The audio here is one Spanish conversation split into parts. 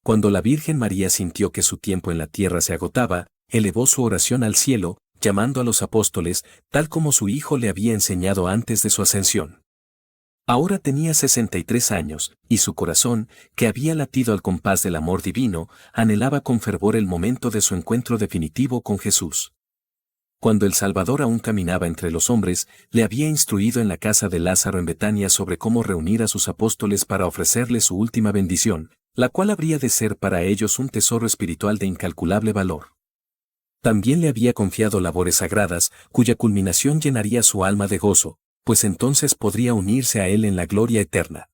Cuando la Virgen María sintió que su tiempo en la tierra se agotaba, elevó su oración al cielo, llamando a los apóstoles, tal como su Hijo le había enseñado antes de su ascensión. Ahora tenía 63 años, y su corazón, que había latido al compás del amor divino, anhelaba con fervor el momento de su encuentro definitivo con Jesús. Cuando el Salvador aún caminaba entre los hombres, le había instruido en la casa de Lázaro en Betania sobre cómo reunir a sus apóstoles para ofrecerles su última bendición, la cual habría de ser para ellos un tesoro espiritual de incalculable valor. También le había confiado labores sagradas, cuya culminación llenaría su alma de gozo, pues entonces podría unirse a él en la gloria eterna.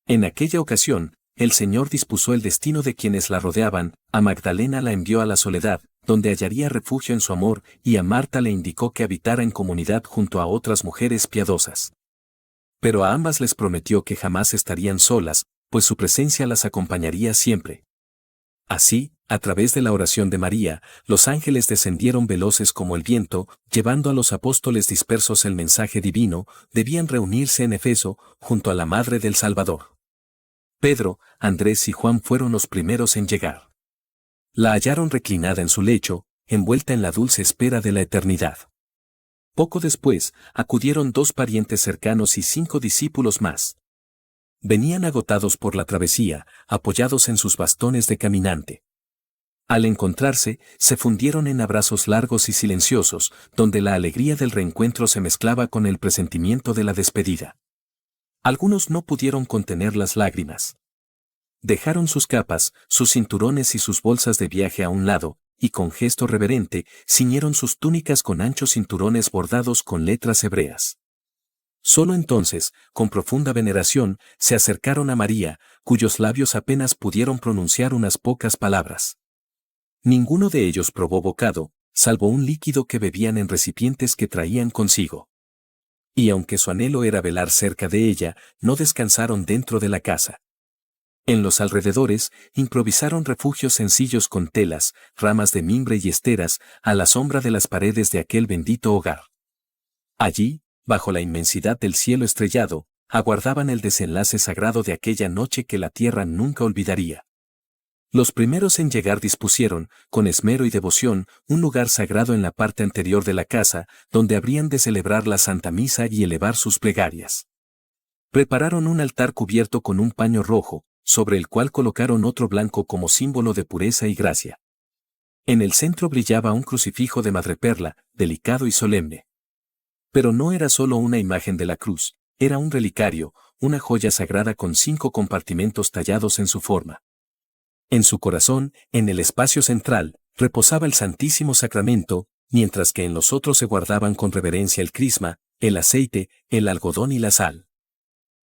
En aquella ocasión, el Señor dispuso el destino de quienes la rodeaban, a Magdalena la envió a la soledad, donde hallaría refugio en su amor, y a Marta le indicó que habitara en comunidad junto a otras mujeres piadosas. Pero a ambas les prometió que jamás estarían solas, pues su presencia las acompañaría siempre. Así, a través de la oración de María, los ángeles descendieron veloces como el viento, llevando a los apóstoles dispersos el mensaje divino, debían reunirse en Efeso, junto a la Madre del Salvador. Pedro, Andrés y Juan fueron los primeros en llegar. La hallaron reclinada en su lecho, envuelta en la dulce espera de la eternidad. Poco después, acudieron 2 parientes cercanos y 5 discípulos más. Venían agotados por la travesía, apoyados en sus bastones de caminante. Al encontrarse, se fundieron en abrazos largos y silenciosos, donde la alegría del reencuentro se mezclaba con el presentimiento de la despedida. Algunos no pudieron contener las lágrimas. Dejaron sus capas, sus cinturones y sus bolsas de viaje a un lado, y con gesto reverente, ciñeron sus túnicas con anchos cinturones bordados con letras hebreas. Solo entonces, con profunda veneración, se acercaron a María, cuyos labios apenas pudieron pronunciar unas pocas palabras. Ninguno de ellos probó bocado, salvo un líquido que bebían en recipientes que traían consigo. Y aunque su anhelo era velar cerca de ella, no descansaron dentro de la casa. En los alrededores, improvisaron refugios sencillos con telas, ramas de mimbre y esteras, a la sombra de las paredes de aquel bendito hogar. Allí, bajo la inmensidad del cielo estrellado, aguardaban el desenlace sagrado de aquella noche que la tierra nunca olvidaría. Los primeros en llegar dispusieron, con esmero y devoción, un lugar sagrado en la parte anterior de la casa, donde habrían de celebrar la Santa Misa y elevar sus plegarias. Prepararon un altar cubierto con un paño rojo, sobre el cual colocaron otro blanco como símbolo de pureza y gracia. En el centro brillaba un crucifijo de madreperla, delicado y solemne. Pero no era solo una imagen de la cruz, era un relicario, una joya sagrada con 5 compartimentos tallados en su forma. En su corazón, en el espacio central, reposaba el Santísimo Sacramento, mientras que en los otros se guardaban con reverencia el crisma, el aceite, el algodón y la sal.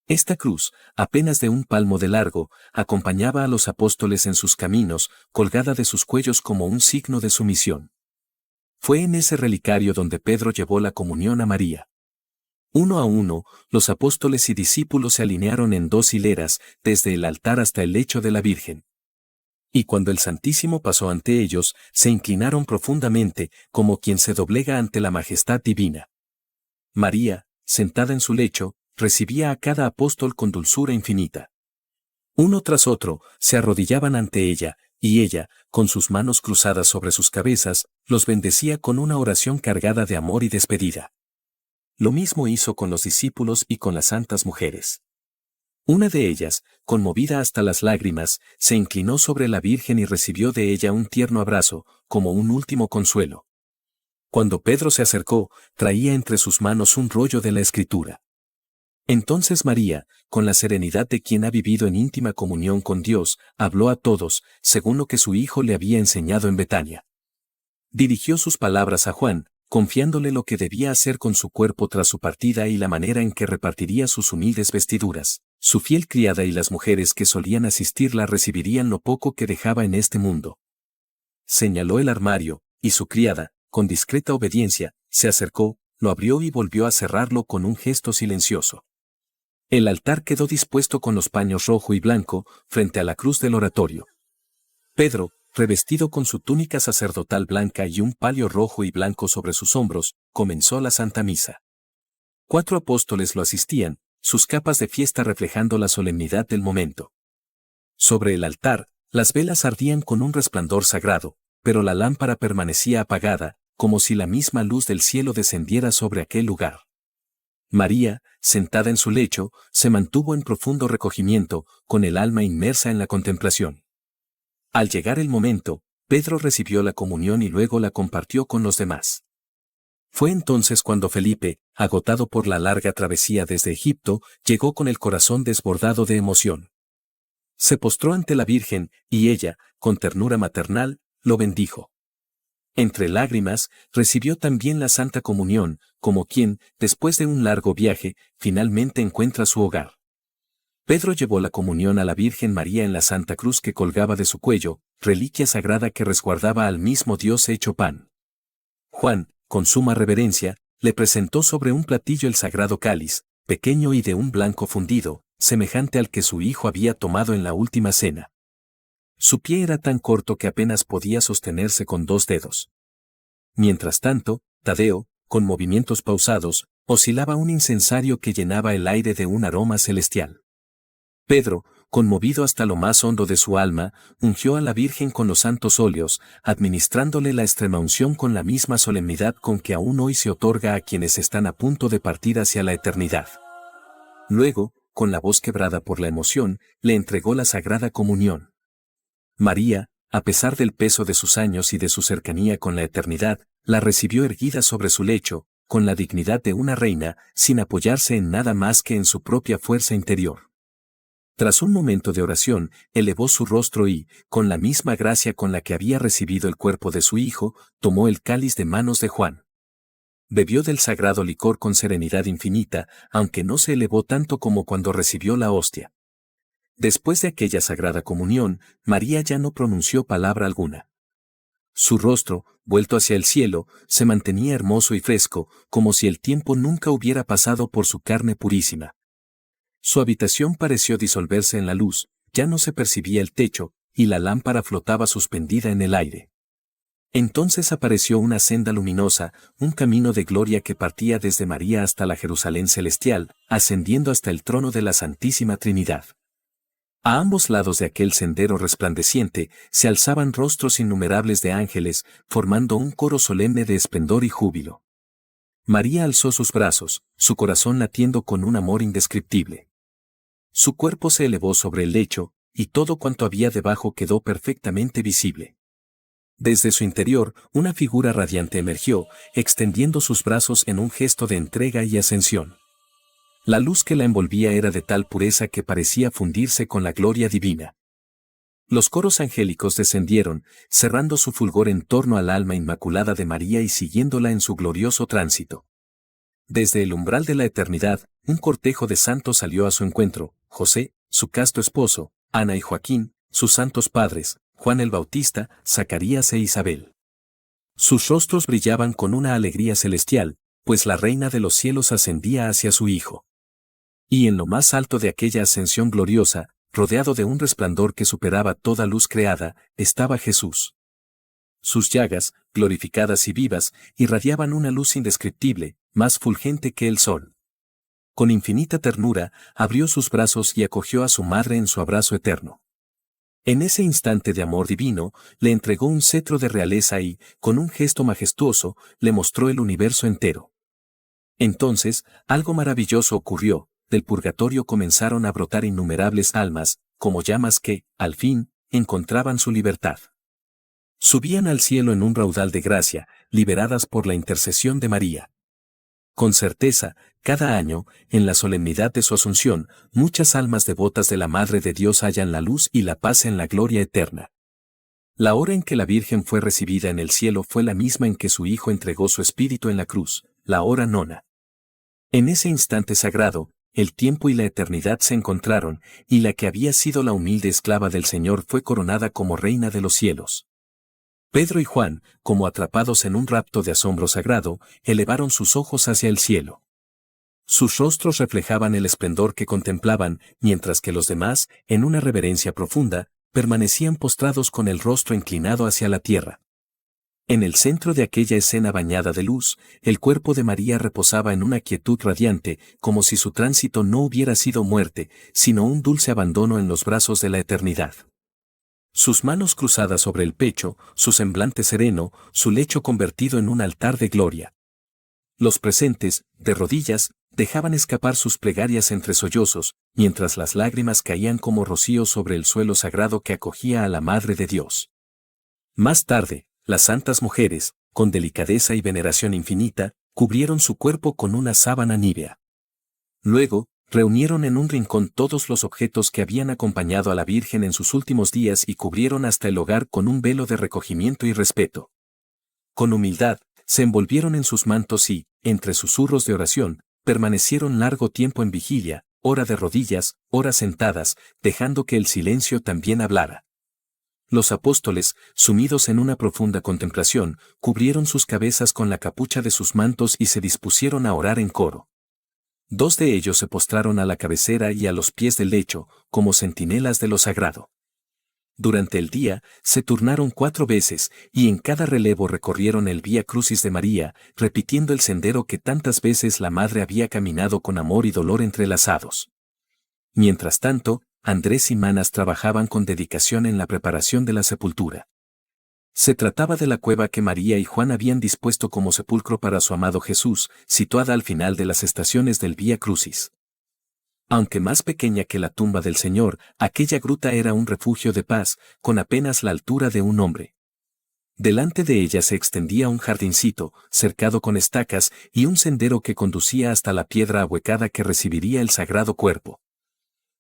Esta cruz, apenas de un palmo de largo, acompañaba a los apóstoles en sus caminos, colgada de sus cuellos como un signo de sumisión. Fue en ese relicario donde Pedro llevó la comunión a María. Uno a uno, los apóstoles y discípulos se alinearon en 2 hileras, desde el altar hasta el lecho de la Virgen. Y cuando el Santísimo pasó ante ellos, se inclinaron profundamente, como quien se doblega ante la majestad divina. María, sentada en su lecho, recibía a cada apóstol con dulzura infinita. Uno tras otro, se arrodillaban ante ella, y ella, con sus manos cruzadas sobre sus cabezas, los bendecía con una oración cargada de amor y despedida. Lo mismo hizo con los discípulos y con las santas mujeres. Una de ellas, conmovida hasta las lágrimas, se inclinó sobre la Virgen y recibió de ella un tierno abrazo, como un último consuelo. Cuando Pedro se acercó, traía entre sus manos un rollo de la Escritura. Entonces María, con la serenidad de quien ha vivido en íntima comunión con Dios, habló a todos, según lo que su Hijo le había enseñado en Betania. Dirigió sus palabras a Juan, confiándole lo que debía hacer con su cuerpo tras su partida y la manera en que repartiría sus humildes vestiduras. Su fiel criada y las mujeres que solían asistirla recibirían lo poco que dejaba en este mundo. Señaló el armario, y su criada, con discreta obediencia, se acercó, lo abrió y volvió a cerrarlo con un gesto silencioso. El altar quedó dispuesto con los paños rojo y blanco, frente a la cruz del oratorio. Pedro, revestido con su túnica sacerdotal blanca y un palio rojo y blanco sobre sus hombros, comenzó la Santa Misa. 4 apóstoles lo asistían, sus capas de fiesta reflejando la solemnidad del momento. Sobre el altar, Las velas ardían con un resplandor sagrado, pero la lámpara permanecía apagada, como si la misma luz del cielo descendiera sobre aquel lugar. María, sentada en su lecho, se mantuvo en profundo recogimiento, con el alma inmersa en la contemplación. Al llegar el momento, Pedro recibió la comunión y luego la compartió con los demás. Fue entonces cuando Felipe, agotado por la larga travesía desde Egipto, llegó con el corazón desbordado de emoción. Se postró ante la Virgen, y ella, con ternura maternal, lo bendijo. Entre lágrimas, recibió también la Santa Comunión, como quien, después de un largo viaje, finalmente encuentra su hogar. Pedro llevó la comunión a la Virgen María en la Santa Cruz que colgaba de su cuello, reliquia sagrada que resguardaba al mismo Dios hecho pan. Juan, con suma reverencia, le presentó sobre un platillo el sagrado cáliz, pequeño y de un blanco fundido, semejante al que su hijo había tomado en la última cena. Su pie era tan corto que apenas podía sostenerse con 2 dedos. Mientras tanto, Tadeo, con movimientos pausados, oscilaba un incensario que llenaba el aire de un aroma celestial. Pedro, conmovido hasta lo más hondo de su alma, ungió a la Virgen con los santos óleos, administrándole la extremaunción con la misma solemnidad con que aún hoy se otorga a quienes están a punto de partir hacia la eternidad. Luego, con la voz quebrada por la emoción, le entregó la Sagrada Comunión. María, a pesar del peso de sus años y de su cercanía con la eternidad, la recibió erguida sobre su lecho, con la dignidad de una reina, sin apoyarse en nada más que en su propia fuerza interior. Tras un momento de oración, elevó su rostro y, con la misma gracia con la que había recibido el cuerpo de su hijo, tomó el cáliz de manos de Juan. Bebió del sagrado licor con serenidad infinita, aunque no se elevó tanto como cuando recibió la hostia. Después de aquella sagrada comunión, María ya no pronunció palabra alguna. Su rostro, vuelto hacia el cielo, se mantenía hermoso y fresco, como si el tiempo nunca hubiera pasado por su carne purísima. Su habitación pareció disolverse en la luz, ya no se percibía el techo, y la lámpara flotaba suspendida en el aire. Entonces apareció una senda luminosa, un camino de gloria que partía desde María hasta la Jerusalén celestial, ascendiendo hasta el trono de la Santísima Trinidad. A ambos lados de aquel sendero resplandeciente se alzaban rostros innumerables de ángeles, formando un coro solemne de esplendor y júbilo. María alzó sus brazos, su corazón latiendo con un amor indescriptible. Su cuerpo se elevó sobre el lecho, y todo cuanto había debajo quedó perfectamente visible. Desde su interior, una figura radiante emergió, extendiendo sus brazos en un gesto de entrega y ascensión. La luz que la envolvía era de tal pureza que parecía fundirse con la gloria divina. Los coros angélicos descendieron, cerrando su fulgor en torno al alma inmaculada de María y siguiéndola en su glorioso tránsito. Desde el umbral de la eternidad, un cortejo de santos salió a su encuentro: José, su casto esposo, Ana y Joaquín, sus santos padres, Juan el Bautista, Zacarías e Isabel. Sus rostros brillaban con una alegría celestial, pues la Reina de los cielos ascendía hacia su Hijo. Y en lo más alto de aquella ascensión gloriosa, rodeado de un resplandor que superaba toda luz creada, estaba Jesús. Sus llagas, glorificadas y vivas, irradiaban una luz indescriptible, más fulgente que el sol. Con infinita ternura, abrió sus brazos y acogió a su madre en su abrazo eterno. En ese instante de amor divino, le entregó un cetro de realeza y, con un gesto majestuoso, le mostró el universo entero. Entonces, algo maravilloso ocurrió: del purgatorio comenzaron a brotar innumerables almas, como llamas que, al fin, encontraban su libertad. Subían al cielo en un raudal de gracia, liberadas por la intercesión de María. Con certeza, cada año, en la solemnidad de su Asunción, muchas almas devotas de la Madre de Dios hallan la luz y la paz en la gloria eterna. La hora en que la Virgen fue recibida en el cielo fue la misma en que su Hijo entregó su espíritu en la cruz, la hora nona. En ese instante sagrado, el tiempo y la eternidad se encontraron, y la que había sido la humilde esclava del Señor fue coronada como Reina de los cielos. Pedro y Juan, como atrapados en un rapto de asombro sagrado, elevaron sus ojos hacia el cielo. Sus rostros reflejaban el esplendor que contemplaban, mientras que los demás, en una reverencia profunda, permanecían postrados con el rostro inclinado hacia la tierra. En el centro de aquella escena bañada de luz, el cuerpo de María reposaba en una quietud radiante, como si su tránsito no hubiera sido muerte, sino un dulce abandono en los brazos de la eternidad. Sus manos cruzadas sobre el pecho, su semblante sereno, su lecho convertido en un altar de gloria. Los presentes, de rodillas, dejaban escapar sus plegarias entre sollozos, mientras las lágrimas caían como rocío sobre el suelo sagrado que acogía a la Madre de Dios. Más tarde, las santas mujeres, con delicadeza y veneración infinita, cubrieron su cuerpo con una sábana nívea. Luego, reunieron en un rincón todos los objetos que habían acompañado a la Virgen en sus últimos días y cubrieron hasta el hogar con un velo de recogimiento y respeto. Con humildad, se envolvieron en sus mantos y, entre susurros de oración, permanecieron largo tiempo en vigilia, ora de rodillas, ora sentadas, dejando que el silencio también hablara. Los apóstoles, sumidos en una profunda contemplación, cubrieron sus cabezas con la capucha de sus mantos y se dispusieron a orar en coro. 2 de ellos se postraron a la cabecera y a los pies del lecho, como centinelas de lo sagrado. Durante el día, se turnaron 4 veces, y en cada relevo recorrieron el Vía Crucis de María, repitiendo el sendero que tantas veces la Madre había caminado con amor y dolor entrelazados. Mientras tanto, Andrés y Manas trabajaban con dedicación en la preparación de la sepultura. Se trataba de la cueva que María y Juan habían dispuesto como sepulcro para su amado Jesús, situada al final de las estaciones del Vía Crucis. Aunque más pequeña que la tumba del Señor, aquella gruta era un refugio de paz, con apenas la altura de un hombre. Delante de ella se extendía un jardincito, cercado con estacas, y un sendero que conducía hasta la piedra ahuecada que recibiría el sagrado cuerpo.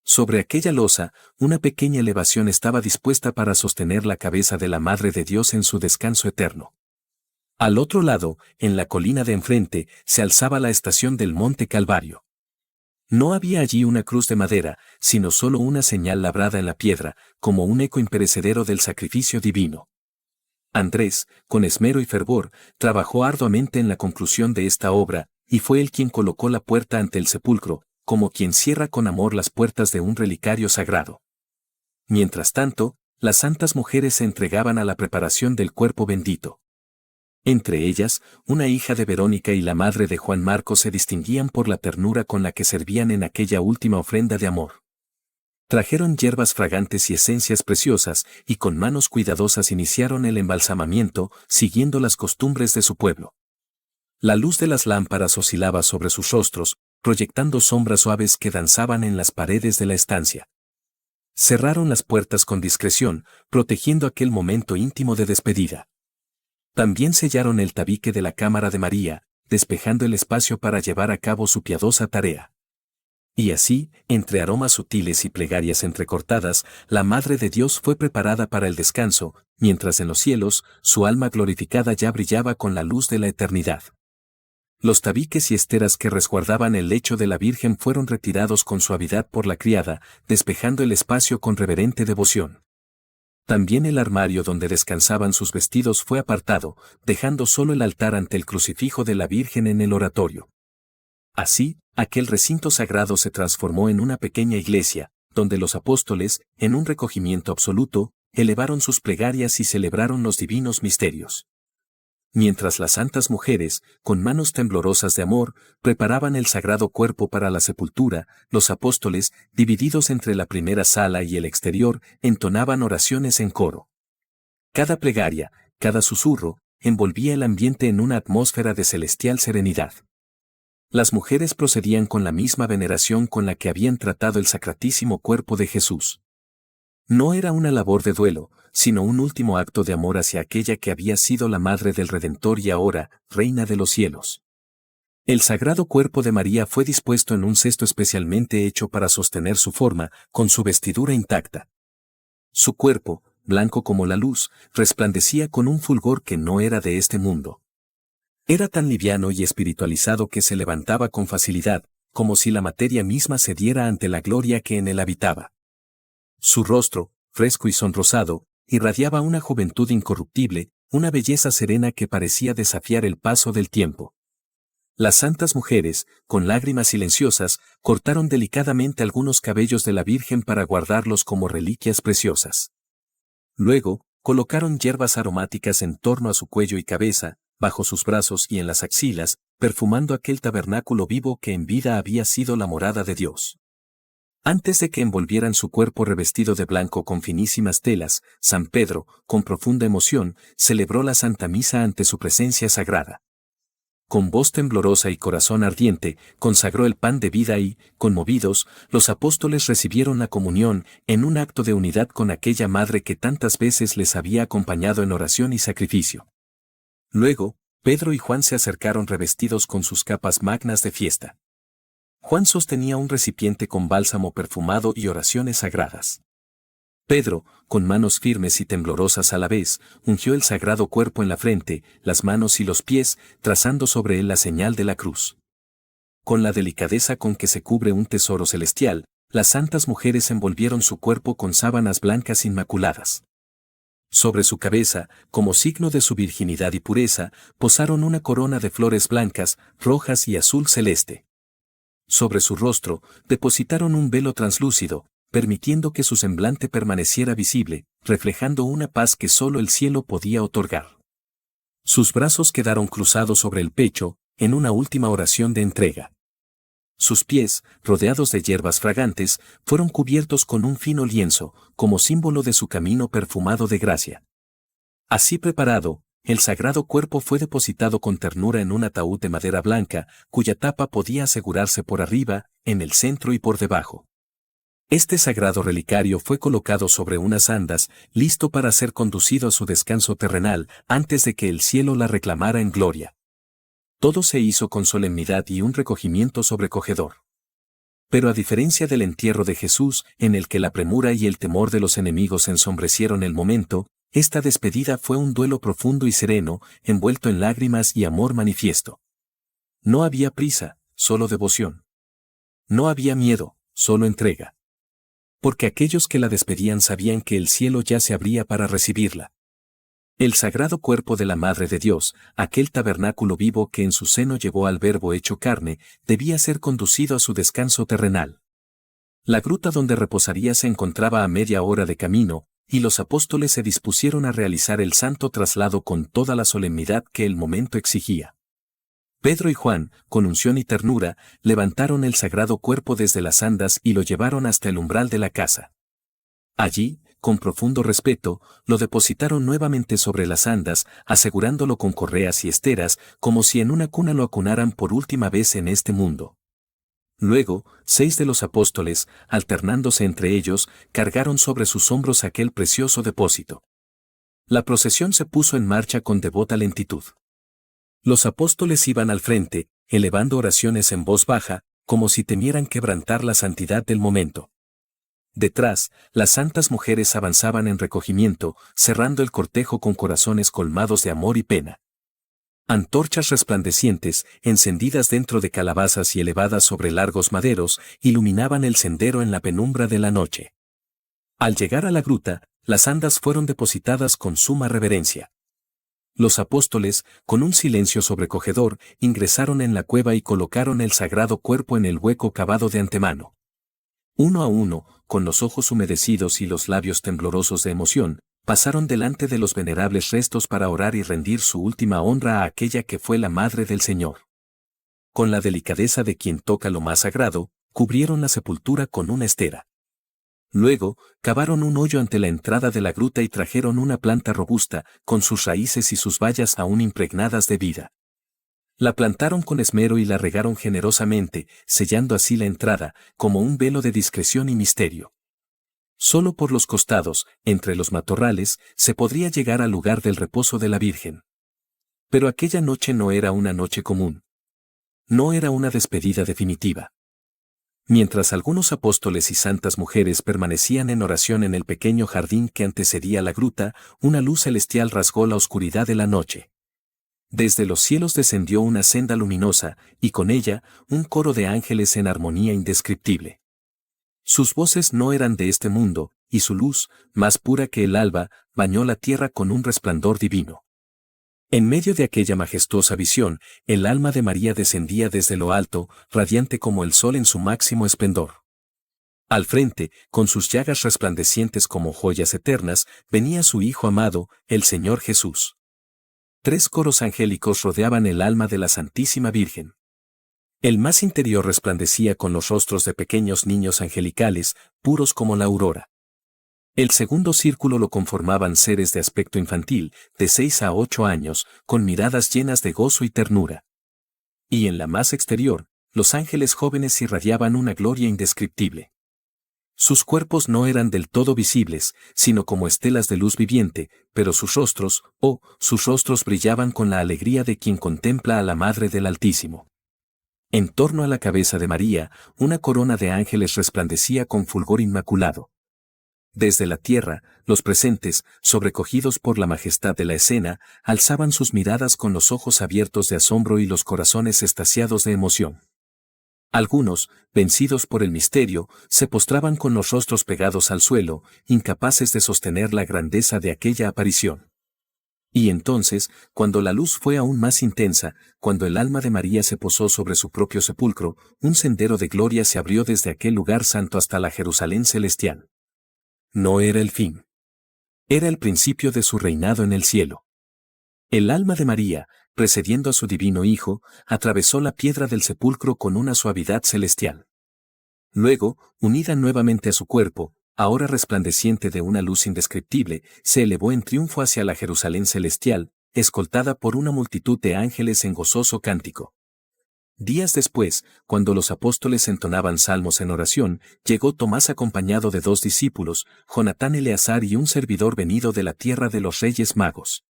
Sobre aquella losa, una pequeña elevación estaba dispuesta para sostener la cabeza de la Madre de Dios en su descanso eterno. Al otro lado, en la colina de enfrente, se alzaba la estación del Monte Calvario. No había allí una cruz de madera, sino solo una señal labrada en la piedra, como un eco imperecedero del sacrificio divino. Andrés, con esmero y fervor, trabajó arduamente en la conclusión de esta obra, y fue él quien colocó la puerta ante el sepulcro, como quien cierra con amor las puertas de un relicario sagrado. Mientras tanto, las santas mujeres se entregaban a la preparación del cuerpo bendito. Entre ellas, una hija de Verónica y la madre de Juan Marcos se distinguían por la ternura con la que servían en aquella última ofrenda de amor. Trajeron hierbas fragantes y esencias preciosas, y con manos cuidadosas iniciaron el embalsamamiento, siguiendo las costumbres de su pueblo. La luz de las lámparas oscilaba sobre sus rostros, proyectando sombras suaves que danzaban en las paredes de la estancia. Cerraron las puertas con discreción, protegiendo aquel momento íntimo de despedida. También sellaron el tabique de la cámara de María, despejando el espacio para llevar a cabo su piadosa tarea. Y así, entre aromas sutiles y plegarias entrecortadas, la Madre de Dios fue preparada para el descanso, mientras en los cielos, su alma glorificada ya brillaba con la luz de la eternidad. Los tabiques y esteras que resguardaban el lecho de la Virgen fueron retirados con suavidad por la criada, despejando el espacio con reverente devoción. También el armario donde descansaban sus vestidos fue apartado, dejando solo el altar ante el crucifijo de la Virgen en el oratorio. Así, aquel recinto sagrado se transformó en una pequeña iglesia, donde los apóstoles, en un recogimiento absoluto, elevaron sus plegarias y celebraron los divinos misterios. Mientras las santas mujeres, con manos temblorosas de amor, preparaban el sagrado cuerpo para la sepultura, los apóstoles, divididos entre la primera sala y el exterior, entonaban oraciones en coro. Cada plegaria, cada susurro, envolvía el ambiente en una atmósfera de celestial serenidad. Las mujeres procedían con la misma veneración con la que habían tratado el sacratísimo cuerpo de Jesús. No era una labor de duelo, sino un último acto de amor hacia aquella que había sido la Madre del Redentor y ahora, Reina de los cielos. El sagrado cuerpo de María fue dispuesto en un cesto especialmente hecho para sostener su forma, con su vestidura intacta. Su cuerpo, blanco como la luz, resplandecía con un fulgor que no era de este mundo. Era tan liviano y espiritualizado que se levantaba con facilidad, como si la materia misma cediera ante la gloria que en él habitaba. Su rostro, fresco y sonrosado, irradiaba una juventud incorruptible, una belleza serena que parecía desafiar el paso del tiempo. Las santas mujeres, con lágrimas silenciosas, cortaron delicadamente algunos cabellos de la Virgen para guardarlos como reliquias preciosas. Luego, colocaron hierbas aromáticas en torno a su cuello y cabeza, bajo sus brazos y en las axilas, perfumando aquel tabernáculo vivo que en vida había sido la morada de Dios. Antes de que envolvieran su cuerpo revestido de blanco con finísimas telas, San Pedro, con profunda emoción, celebró la Santa Misa ante su presencia sagrada. Con voz temblorosa y corazón ardiente, consagró el pan de vida y, conmovidos, los apóstoles recibieron la comunión en un acto de unidad con aquella madre que tantas veces les había acompañado en oración y sacrificio. Luego, Pedro y Juan se acercaron revestidos con sus capas magnas de fiesta. Juan sostenía un recipiente con bálsamo perfumado y oraciones sagradas. Pedro, con manos firmes y temblorosas a la vez, ungió el sagrado cuerpo en la frente, las manos y los pies, trazando sobre él la señal de la cruz. Con la delicadeza con que se cubre un tesoro celestial, las santas mujeres envolvieron su cuerpo con sábanas blancas inmaculadas. Sobre su cabeza, como signo de su virginidad y pureza, posaron una corona de flores blancas, rojas y azul celeste. Sobre su rostro, depositaron un velo translúcido, permitiendo que su semblante permaneciera visible, reflejando una paz que solo el cielo podía otorgar. Sus brazos quedaron cruzados sobre el pecho, en una última oración de entrega. Sus pies, rodeados de hierbas fragantes, fueron cubiertos con un fino lienzo, como símbolo de su camino perfumado de gracia. Así preparado, el sagrado cuerpo fue depositado con ternura en un ataúd de madera blanca, cuya tapa podía asegurarse por arriba, en el centro y por debajo. Este sagrado relicario fue colocado sobre unas andas, listo para ser conducido a su descanso terrenal, antes de que el cielo la reclamara en gloria. Todo se hizo con solemnidad y un recogimiento sobrecogedor. Pero a diferencia del entierro de Jesús, en el que la premura y el temor de los enemigos ensombrecieron el momento, esta despedida fue un duelo profundo y sereno, envuelto en lágrimas y amor manifiesto. No había prisa, solo devoción. No había miedo, solo entrega. Porque aquellos que la despedían sabían que el cielo ya se abría para recibirla. El sagrado cuerpo de la Madre de Dios, aquel tabernáculo vivo que en su seno llevó al Verbo hecho carne, debía ser conducido a su descanso terrenal. La gruta donde reposaría se encontraba a media hora de camino, y los apóstoles se dispusieron a realizar el santo traslado con toda la solemnidad que el momento exigía. Pedro y Juan, con unción y ternura, levantaron el sagrado cuerpo desde las andas y lo llevaron hasta el umbral de la casa. Allí, con profundo respeto, lo depositaron nuevamente sobre las andas, asegurándolo con correas y esteras, como si en una cuna lo acunaran por última vez en este mundo. Luego, 6 de los apóstoles, alternándose entre ellos, cargaron sobre sus hombros aquel precioso depósito. La procesión se puso en marcha con devota lentitud. Los apóstoles iban al frente, elevando oraciones en voz baja, como si temieran quebrantar la santidad del momento. Detrás, las santas mujeres avanzaban en recogimiento, cerrando el cortejo con corazones colmados de amor y pena. Antorchas resplandecientes, encendidas dentro de calabazas y elevadas sobre largos maderos, iluminaban el sendero en la penumbra de la noche. Al llegar a la gruta, las andas fueron depositadas con suma reverencia. Los apóstoles, con un silencio sobrecogedor, ingresaron en la cueva y colocaron el sagrado cuerpo en el hueco cavado de antemano. Uno a uno, con los ojos humedecidos y los labios temblorosos de emoción, pasaron delante de los venerables restos para orar y rendir su última honra a aquella que fue la Madre del Señor. Con la delicadeza de quien toca lo más sagrado, cubrieron la sepultura con una estera. Luego, cavaron un hoyo ante la entrada de la gruta y trajeron una planta robusta, con sus raíces y sus bayas aún impregnadas de vida. La plantaron con esmero y la regaron generosamente, sellando así la entrada, como un velo de discreción y misterio. Solo por los costados, entre los matorrales, se podría llegar al lugar del reposo de la Virgen. Pero aquella noche no era una noche común. No era una despedida definitiva. Mientras algunos apóstoles y santas mujeres permanecían en oración en el pequeño jardín que antecedía la gruta, una luz celestial rasgó la oscuridad de la noche. Desde los cielos descendió una senda luminosa, y con ella, un coro de ángeles en armonía indescriptible. Sus voces no eran de este mundo, y su luz, más pura que el alba, bañó la tierra con un resplandor divino. En medio de aquella majestuosa visión, el alma de María descendía desde lo alto, radiante como el sol en su máximo esplendor. Al frente, con sus llagas resplandecientes como joyas eternas, venía su Hijo amado, el Señor Jesús. 3 coros angélicos rodeaban el alma de la Santísima Virgen. El más interior resplandecía con los rostros de pequeños niños angelicales, puros como la aurora. El segundo círculo lo conformaban seres de aspecto infantil, de 6 a 8 años, con miradas llenas de gozo y ternura. Y en la más exterior, los ángeles jóvenes irradiaban una gloria indescriptible. Sus cuerpos no eran del todo visibles, sino como estelas de luz viviente, pero sus rostros brillaban con la alegría de quien contempla a la Madre del Altísimo. En torno a la cabeza de María, una corona de ángeles resplandecía con fulgor inmaculado. Desde la tierra, los presentes, sobrecogidos por la majestad de la escena, alzaban sus miradas con los ojos abiertos de asombro y los corazones extasiados de emoción. Algunos, vencidos por el misterio, se postraban con los rostros pegados al suelo, incapaces de sostener la grandeza de aquella aparición. Y entonces, cuando la luz fue aún más intensa, cuando el alma de María se posó sobre su propio sepulcro, un sendero de gloria se abrió desde aquel lugar santo hasta la Jerusalén celestial. No era el fin. Era el principio de su reinado en el cielo. El alma de María, precediendo a su divino Hijo, atravesó la piedra del sepulcro con una suavidad celestial. Luego, unida nuevamente a su cuerpo, ahora resplandeciente de una luz indescriptible, se elevó en triunfo hacia la Jerusalén celestial, escoltada por una multitud de ángeles en gozoso cántico. Días después, cuando los apóstoles entonaban salmos en oración, llegó Tomás acompañado de 2 discípulos, Jonatán Eleazar y un servidor venido de la tierra de los Reyes Magos.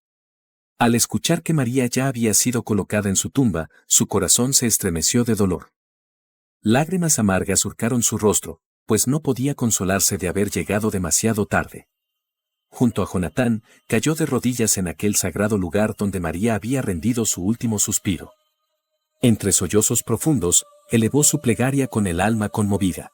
Al escuchar que María ya había sido colocada en su tumba, su corazón se estremeció de dolor. Lágrimas amargas surcaron su rostro, pues no podía consolarse de haber llegado demasiado tarde. Junto a Jonatán, cayó de rodillas en aquel sagrado lugar donde María había rendido su último suspiro. Entre sollozos profundos, elevó su plegaria con el alma conmovida.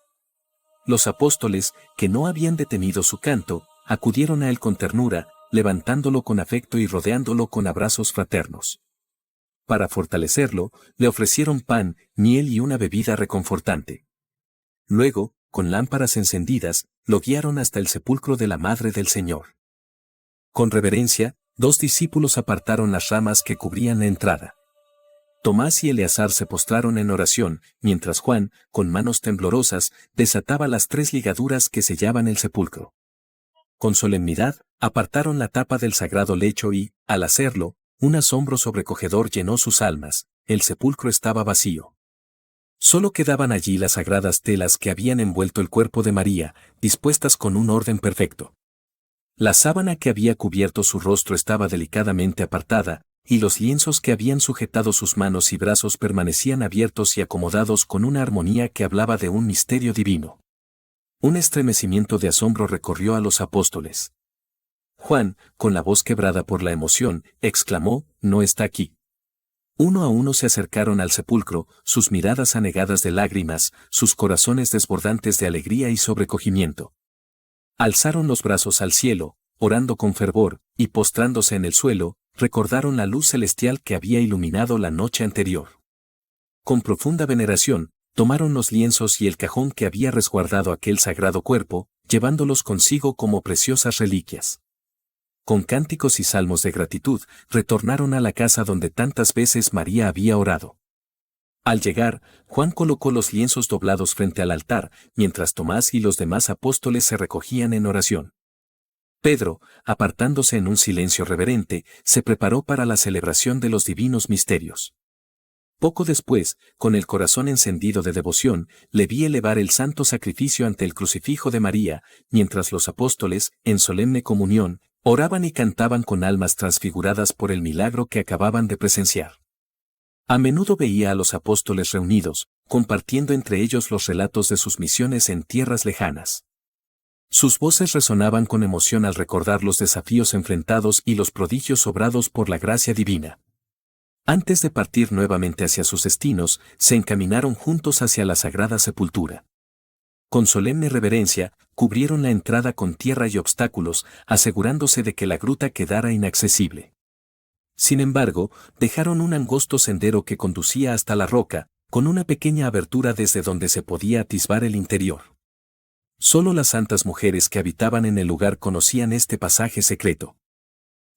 Los apóstoles, que no habían detenido su canto, acudieron a él con ternura, levantándolo con afecto y rodeándolo con abrazos fraternos. Para fortalecerlo, le ofrecieron pan, miel y una bebida reconfortante. Luego, con lámparas encendidas, lo guiaron hasta el sepulcro de la Madre del Señor. Con reverencia, 2 discípulos apartaron las ramas que cubrían la entrada. Tomás y Eleazar se postraron en oración, mientras Juan, con manos temblorosas, desataba las 3 ligaduras que sellaban el sepulcro. Con solemnidad, apartaron la tapa del sagrado lecho y, al hacerlo, un asombro sobrecogedor llenó sus almas, el sepulcro estaba vacío. Solo quedaban allí las sagradas telas que habían envuelto el cuerpo de María, dispuestas con un orden perfecto. La sábana que había cubierto su rostro estaba delicadamente apartada, y los lienzos que habían sujetado sus manos y brazos permanecían abiertos y acomodados con una armonía que hablaba de un misterio divino. Un estremecimiento de asombro recorrió a los apóstoles. Juan, con la voz quebrada por la emoción, exclamó: «No está aquí». Uno a uno se acercaron al sepulcro, sus miradas anegadas de lágrimas, sus corazones desbordantes de alegría y sobrecogimiento. Alzaron los brazos al cielo, orando con fervor, y postrándose en el suelo, recordaron la luz celestial que había iluminado la noche anterior. Con profunda veneración, tomaron los lienzos y el cajón que había resguardado aquel sagrado cuerpo, llevándolos consigo como preciosas reliquias. Con cánticos y salmos de gratitud, retornaron a la casa donde tantas veces María había orado. Al llegar, Juan colocó los lienzos doblados frente al altar, mientras Tomás y los demás apóstoles se recogían en oración. Pedro, apartándose en un silencio reverente, se preparó para la celebración de los divinos misterios. Poco después, con el corazón encendido de devoción, le vi elevar el santo sacrificio ante el crucifijo de María, mientras los apóstoles, en solemne comunión, oraban y cantaban con almas transfiguradas por el milagro que acababan de presenciar. A menudo veía a los apóstoles reunidos, compartiendo entre ellos los relatos de sus misiones en tierras lejanas. Sus voces resonaban con emoción al recordar los desafíos enfrentados y los prodigios obrados por la gracia divina. Antes de partir nuevamente hacia sus destinos, se encaminaron juntos hacia la sagrada sepultura. Con solemne reverencia, cubrieron la entrada con tierra y obstáculos, asegurándose de que la gruta quedara inaccesible. Sin embargo, dejaron un angosto sendero que conducía hasta la roca, con una pequeña abertura desde donde se podía atisbar el interior. Solo las santas mujeres que habitaban en el lugar conocían este pasaje secreto.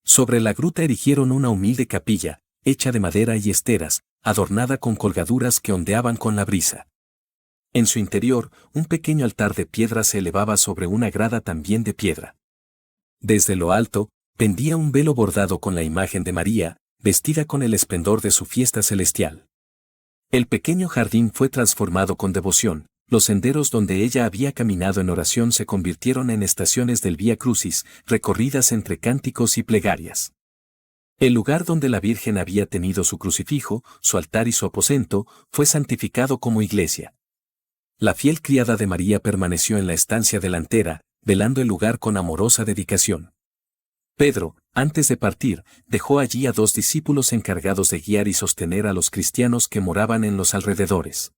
Sobre la gruta erigieron una humilde capilla, hecha de madera y esteras, adornada con colgaduras que ondeaban con la brisa. En su interior, un pequeño altar de piedra se elevaba sobre una grada también de piedra. Desde lo alto, pendía un velo bordado con la imagen de María, vestida con el esplendor de su fiesta celestial. El pequeño jardín fue transformado con devoción, los senderos donde ella había caminado en oración se convirtieron en estaciones del Vía Crucis, recorridas entre cánticos y plegarias. El lugar donde la Virgen había tenido su crucifijo, su altar y su aposento, fue santificado como iglesia. La fiel criada de María permaneció en la estancia delantera, velando el lugar con amorosa dedicación. Pedro, antes de partir, dejó allí a 2 discípulos encargados de guiar y sostener a los cristianos que moraban en los alrededores.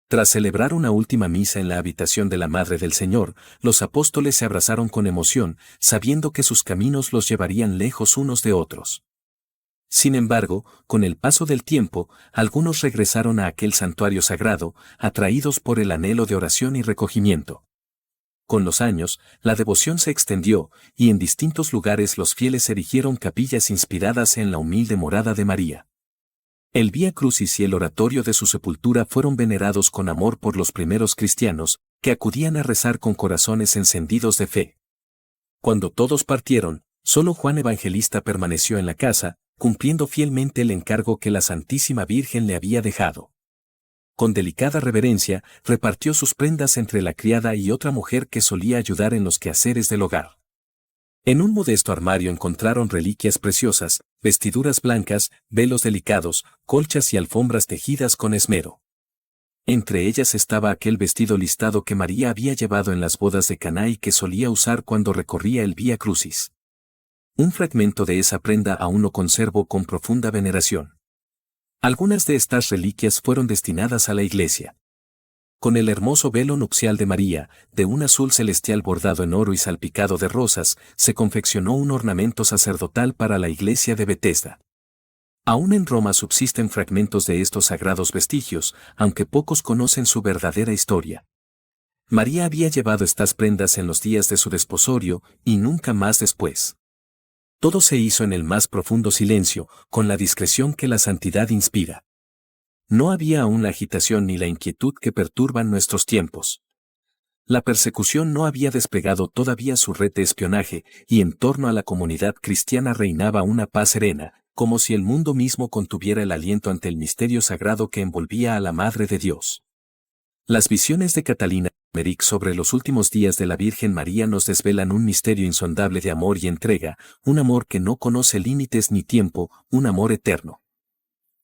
Tras celebrar una última misa en la habitación de la Madre del Señor, los apóstoles se abrazaron con emoción, sabiendo que sus caminos los llevarían lejos unos de otros. Sin embargo, con el paso del tiempo, algunos regresaron a aquel santuario sagrado, atraídos por el anhelo de oración y recogimiento. Con los años, la devoción se extendió, y en distintos lugares los fieles erigieron capillas inspiradas en la humilde morada de María. El Vía Crucis y el oratorio de su sepultura fueron venerados con amor por los primeros cristianos, que acudían a rezar con corazones encendidos de fe. Cuando todos partieron, solo Juan Evangelista permaneció en la casa, cumpliendo fielmente el encargo que la Santísima Virgen le había dejado. Con delicada reverencia, repartió sus prendas entre la criada y otra mujer que solía ayudar en los quehaceres del hogar. En un modesto armario encontraron reliquias preciosas, vestiduras blancas, velos delicados, colchas y alfombras tejidas con esmero. Entre ellas estaba aquel vestido listado que María había llevado en las bodas de Caná y que solía usar cuando recorría el Vía Crucis. Un fragmento de esa prenda aún lo conservo con profunda veneración. Algunas de estas reliquias fueron destinadas a la iglesia. Con el hermoso velo nupcial de María, de un azul celestial bordado en oro y salpicado de rosas, se confeccionó un ornamento sacerdotal para la iglesia de Betesda. Aún en Roma subsisten fragmentos de estos sagrados vestigios, aunque pocos conocen su verdadera historia. María había llevado estas prendas en los días de su desposorio, y nunca más después. Todo se hizo en el más profundo silencio, con la discreción que la santidad inspira. No había aún la agitación ni la inquietud que perturban nuestros tiempos. La persecución no había desplegado todavía su red de espionaje, y en torno a la comunidad cristiana reinaba una paz serena, como si el mundo mismo contuviera el aliento ante el misterio sagrado que envolvía a la Madre de Dios. Las visiones de Catalina Meric sobre los últimos días de la Virgen María nos desvelan un misterio insondable de amor y entrega, un amor que no conoce límites ni tiempo, un amor eterno.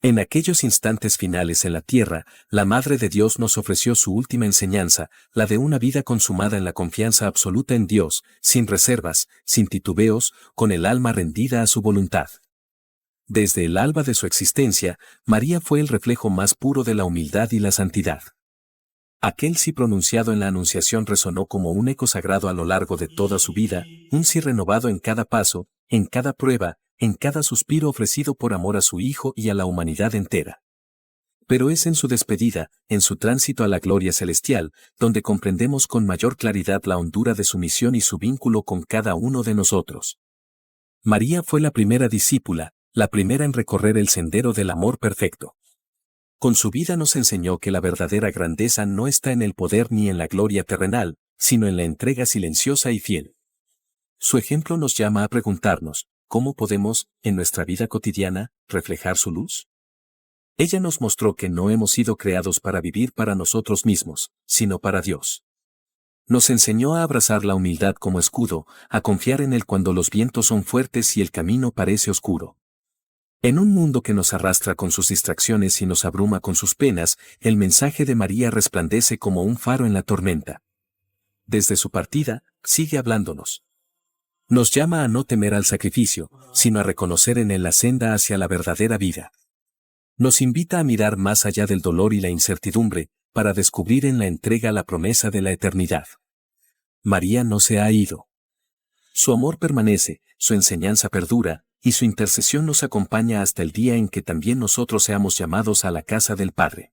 En aquellos instantes finales en la tierra, la Madre de Dios nos ofreció su última enseñanza, la de una vida consumada en la confianza absoluta en Dios, sin reservas, sin titubeos, con el alma rendida a su voluntad. Desde el alba de su existencia, María fue el reflejo más puro de la humildad y la santidad. Aquel sí pronunciado en la Anunciación resonó como un eco sagrado a lo largo de toda su vida, un sí renovado en cada paso, en cada prueba, en cada suspiro ofrecido por amor a su Hijo y a la humanidad entera. Pero es en su despedida, en su tránsito a la gloria celestial, donde comprendemos con mayor claridad la hondura de su misión y su vínculo con cada uno de nosotros. María fue la primera discípula, la primera en recorrer el sendero del amor perfecto. Con su vida nos enseñó que la verdadera grandeza no está en el poder ni en la gloria terrenal, sino en la entrega silenciosa y fiel. Su ejemplo nos llama a preguntarnos, ¿cómo podemos, en nuestra vida cotidiana, reflejar su luz? Ella nos mostró que no hemos sido creados para vivir para nosotros mismos, sino para Dios. Nos enseñó a abrazar la humildad como escudo, a confiar en Él cuando los vientos son fuertes y el camino parece oscuro. En un mundo que nos arrastra con sus distracciones y nos abruma con sus penas, el mensaje de María resplandece como un faro en la tormenta. Desde su partida, sigue hablándonos. Nos llama a no temer al sacrificio, sino a reconocer en él la senda hacia la verdadera vida. Nos invita a mirar más allá del dolor y la incertidumbre, para descubrir en la entrega la promesa de la eternidad. María no se ha ido. Su amor permanece, su enseñanza perdura, y su intercesión nos acompaña hasta el día en que también nosotros seamos llamados a la casa del Padre.